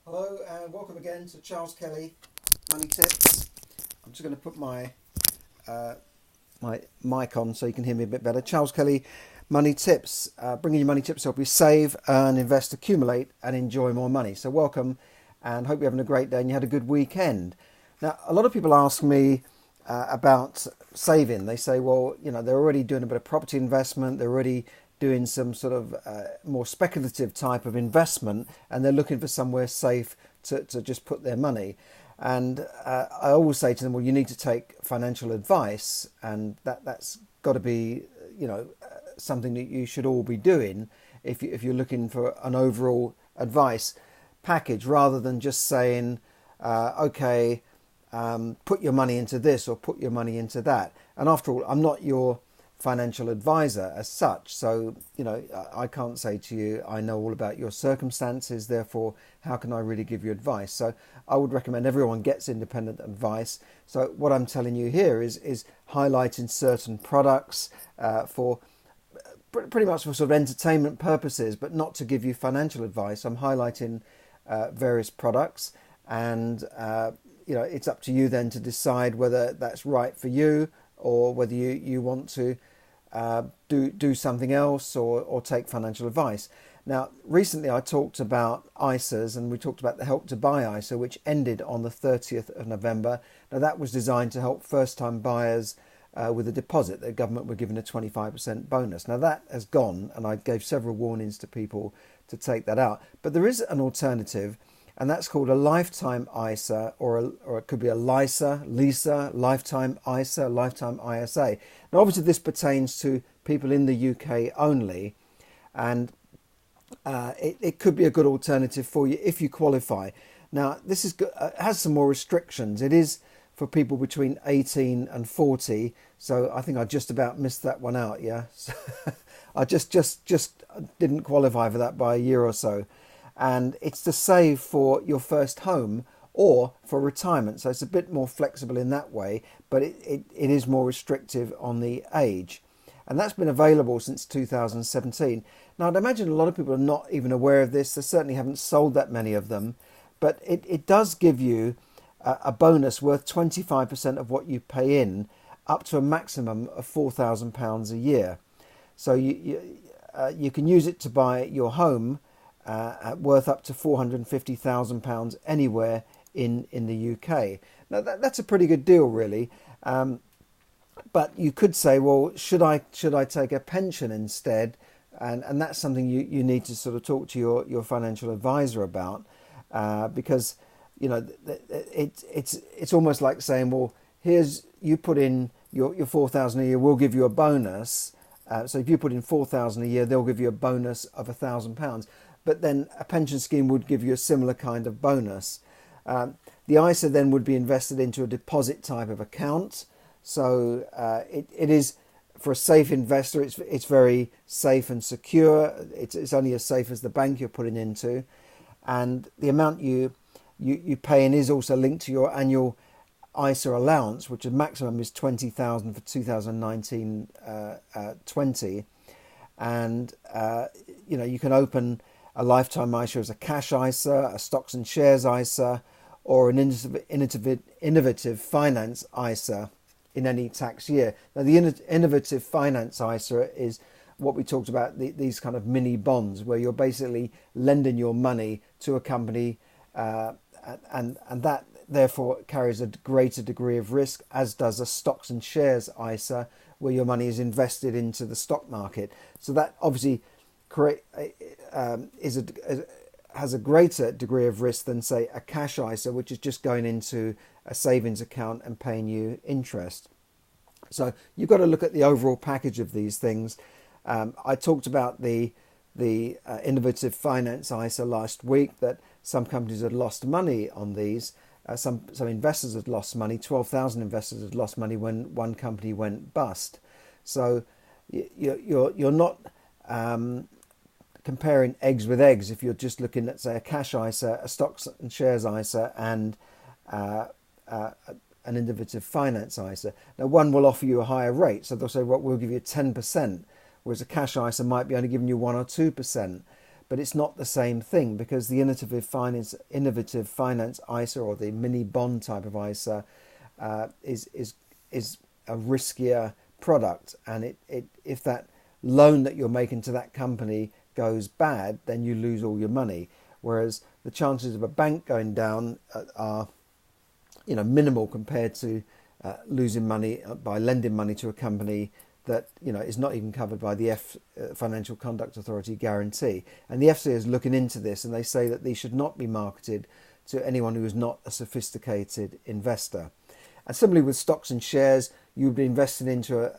Hello and welcome again to Charles Kelly Money Tips. I'm just going to put my mic on so you can hear me a bit better. Charles Kelly Money Tips, bringing you money tips to help you save, earn, invest, accumulate, and enjoy more money. So welcome, and hope you're having a great day and you had a good weekend. Now, a lot of people ask me about saving. They say, well, they're already doing a bit of property investment. They're already doing some sort of more speculative type of investment, and they're looking for somewhere safe to just put their money. And I always say to them, well, you need to take financial advice, and that's got to be, something that you should all be doing if you're looking for an overall advice package, rather than just saying, okay, put your money into this or put your money into that. And after all, I'm not your financial advisor as such, so I can't say to you I know all about your circumstances, therefore how can I really give you advice? So I would recommend everyone gets independent advice. So what I'm telling you here is highlighting certain products for pretty much for sort of entertainment purposes, but not to give you financial advice. I'm highlighting various products, and it's up to you then to decide whether that's right for you, or whether you want to do something else, or take financial advice. Now, recently I talked about ISAs, and we talked about the Help to Buy ISA, which ended on the 30th of November. Now, that was designed to help first-time buyers with a deposit. The government were given a 25% bonus. Now, that has gone, and I gave several warnings to people to take that out. But there is an alternative, and that's called a lifetime ISA, or it could be a LISA, lifetime ISA, lifetime ISA. Now, obviously, this pertains to people in the UK only, and it could be a good alternative for you if you qualify. Now, this has some more restrictions. It is for people between 18 and 40, so I think I just about missed that one out. Yeah, I just didn't qualify for that by a year or so. And it's to save for your first home or for retirement. So it's a bit more flexible in that way, but it is more restrictive on the age. And that's been available since 2017. Now, I'd imagine a lot of people are not even aware of this. They certainly haven't sold that many of them. But it does give you a bonus worth 25% of what you pay in, up to a maximum of £4,000 a year. So you can use it to buy your home, worth up to £450,000 anywhere in the UK. Now that's a pretty good deal, really. But you could say, well, should I take a pension instead? And that's something you need to sort of talk to your financial advisor about, because it's almost like saying, well, here's, you put in your £4,000 a year, we'll give you a bonus. So if you put in £4,000 a year, they'll give you a bonus of £1,000. But then a pension scheme would give you a similar kind of bonus. The ISA then would be invested into a deposit type of account. So it is, for a safe investor, it's very safe and secure. It's only as safe as the bank you're putting into. And the amount you pay in is also linked to your annual ISA allowance, which the maximum is $20,000 for 2019-20, and you can open a lifetime ISA as a cash ISA, a stocks and shares ISA, or an innovative finance ISA in any tax year. Now, the innovative finance ISA is what we talked about, these kind of mini bonds, where you're basically lending your money to a company, and that therefore carries a greater degree of risk, as does a stocks and shares ISA, where your money is invested into the stock market. So that obviously has a greater degree of risk than, say, a cash ISA, which is just going into a savings account and paying you interest. So you've got to look at the overall package of these things. I talked about the innovative finance ISA last week, that some companies had lost money on these. Some investors had lost money. 12,000 investors had lost money when one company went bust. So you're not comparing eggs with eggs if you're just looking at, say, a cash ISA, a stocks and shares ISA, and an innovative finance ISA. Now, one will offer you a higher rate, so they'll say, well, we'll give you 10%, whereas a cash ISA might be only giving you 1 or 2%. but it's not the same thing, because the innovative finance ISA, or the mini bond type of ISA, is a riskier product, and if that loan that you're making to that company goes bad, then you lose all your money. Whereas the chances of a bank going down are, minimal compared to losing money by lending money to a company that is not even covered by the Financial Conduct Authority guarantee. And the FCA is looking into this, and they say that these should not be marketed to anyone who is not a sophisticated investor. And similarly with stocks and shares, you would be investing into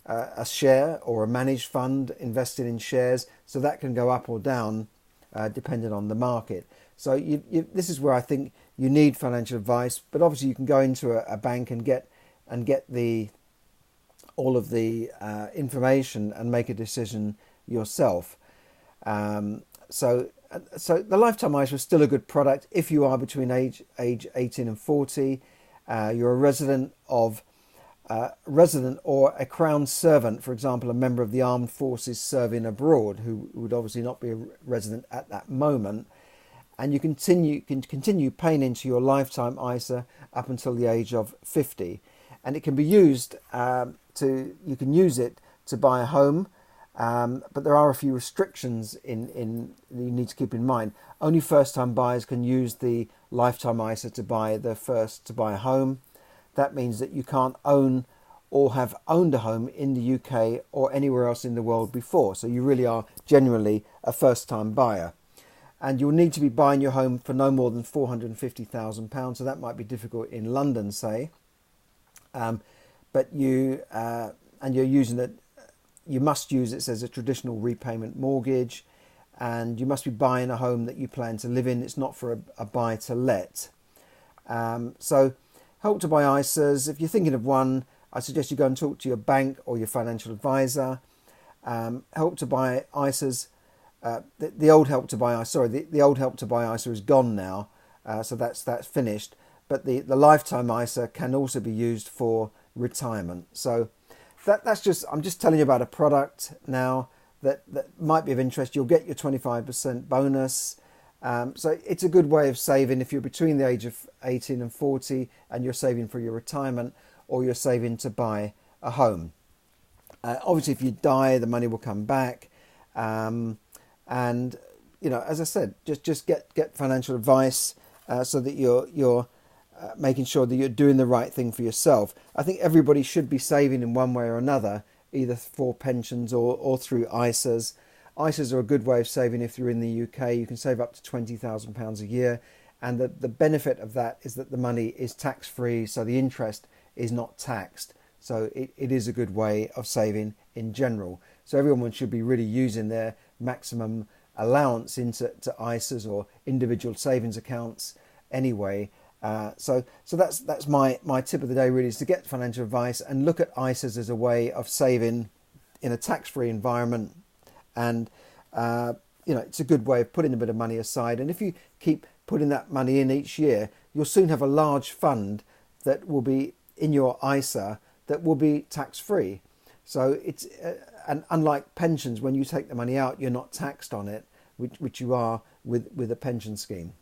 a share or a managed fund invested in shares, so that can go up or down depending on the market. So this is where I think you need financial advice, but obviously you can go into a bank and get all of the information and make a decision yourself. So the Lifetime ISA is still a good product if you are between age 18 and 40. You're a resident or a Crown servant, for example, a member of the armed forces serving abroad, who would obviously not be a resident at that moment, and you can continue paying into your Lifetime ISA up until the age of 50, and it can be used you can use it to buy a home, but there are a few restrictions in you need to keep in mind. Only first-time buyers can use the Lifetime ISA to buy a home. That means that you can't own or have owned a home in the UK or anywhere else in the world before. So you really are genuinely a first-time buyer. And you'll need to be buying your home for no more than £450,000. So that might be difficult in London, say. But you're using it. You must use it as a traditional repayment mortgage, and you must be buying a home that you plan to live in. It's not for a buy to let. So Help to Buy ISAs. If you're thinking of one, I suggest you go and talk to your bank or your financial advisor. Help to Buy ISAs. The old Help to Buy ISA. The old Help to Buy ISA is gone now, so that's finished. But the Lifetime ISA can also be used for retirement. So I'm just telling you about a product now that might be of interest. You'll get your 25% bonus. So it's a good way of saving if you're between the age of 18 and 40 and you're saving for your retirement, or you're saving to buy a home. Obviously, if you die, the money will come back. And as I said, just get financial advice so that you're making sure that you're doing the right thing for yourself. I think everybody should be saving in one way or another, either for pensions or through ISAs. ISAs are a good way of saving. If you're in the UK, you can save up to £20,000 a year. And the benefit of that is that the money is tax-free, so the interest is not taxed. So it is a good way of saving in general. So everyone should be really using their maximum allowance into ISAs or individual savings accounts anyway. So that's my tip of the day, really, is to get financial advice and look at ISAs as a way of saving in a tax-free environment. And it's a good way of putting a bit of money aside. And if you keep putting that money in each year, you'll soon have a large fund that will be in your ISA that will be tax-free. So it's and unlike pensions, when you take the money out, you're not taxed on it, which you are with a pension scheme.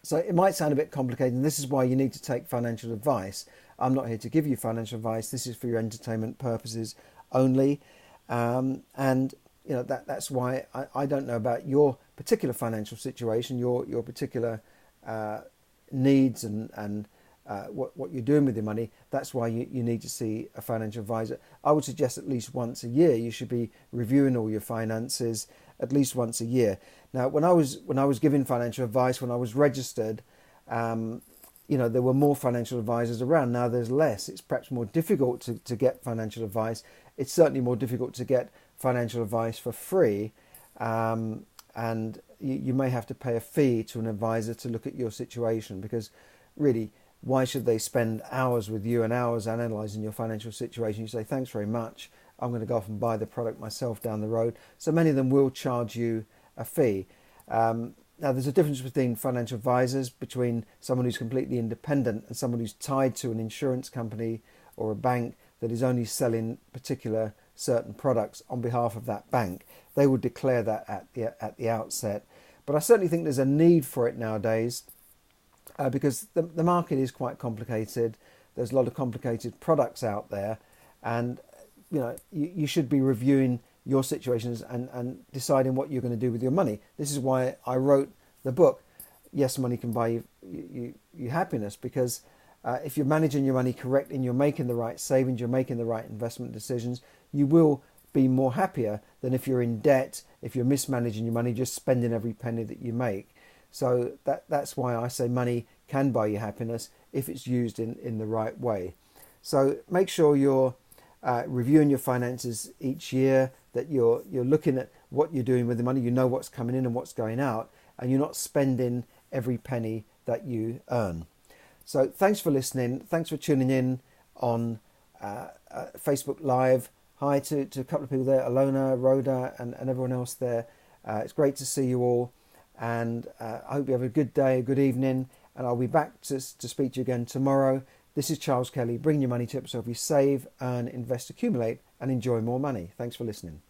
So it might sound a bit complicated, and this is why you need to take financial advice. I'm not here to give you financial advice. This is for your entertainment purposes only. And that's why I don't know about your particular financial situation, your particular needs and what you're doing with your money. That's why you need to see a financial advisor. I would suggest at least once a year you should be reviewing all your finances at least once a year. Now, when I was giving financial advice, when I was registered, there were more financial advisors around. Now there's less. It's perhaps more difficult to get financial advice. It's certainly more difficult to get financial advice for free, and you may have to pay a fee to an advisor to look at your situation, because really, why should they spend hours with you and hours analysing your financial situation? You say, thanks very much, I'm going to go off and buy the product myself down the road. So many of them will charge you a fee. Now, there's a difference between financial advisors, between someone who's completely independent and someone who's tied to an insurance company or a bank that is only selling particular certain products on behalf of that bank. They would declare that at the outset. But I certainly think there's a need for it nowadays because the market is quite complicated. There's a lot of complicated products out there, and you should be reviewing your situations and deciding what you're going to do with your money. This is why I wrote the book, Yes, Money Can Buy You Happiness, because if you're managing your money correctly and you're making the right savings, you're making the right investment decisions, you will be more happier than if you're in debt, if you're mismanaging your money, just spending every penny that you make. So that's why I say money can buy you happiness if it's used in the right way. So make sure you're reviewing your finances each year, that you're looking at what you're doing with the money, you know what's coming in and what's going out, and you're not spending every penny that you earn. So thanks for listening. Thanks for tuning in on Facebook Live. Hi to a couple of people there, Alona, Rhoda, and everyone else there. It's great to see you all. And I hope you have a good day, a good evening. And I'll be back to speak to you again tomorrow. This is Charles Kelly, bringing you money tips so if you save, earn, invest, accumulate, and enjoy more money. Thanks for listening.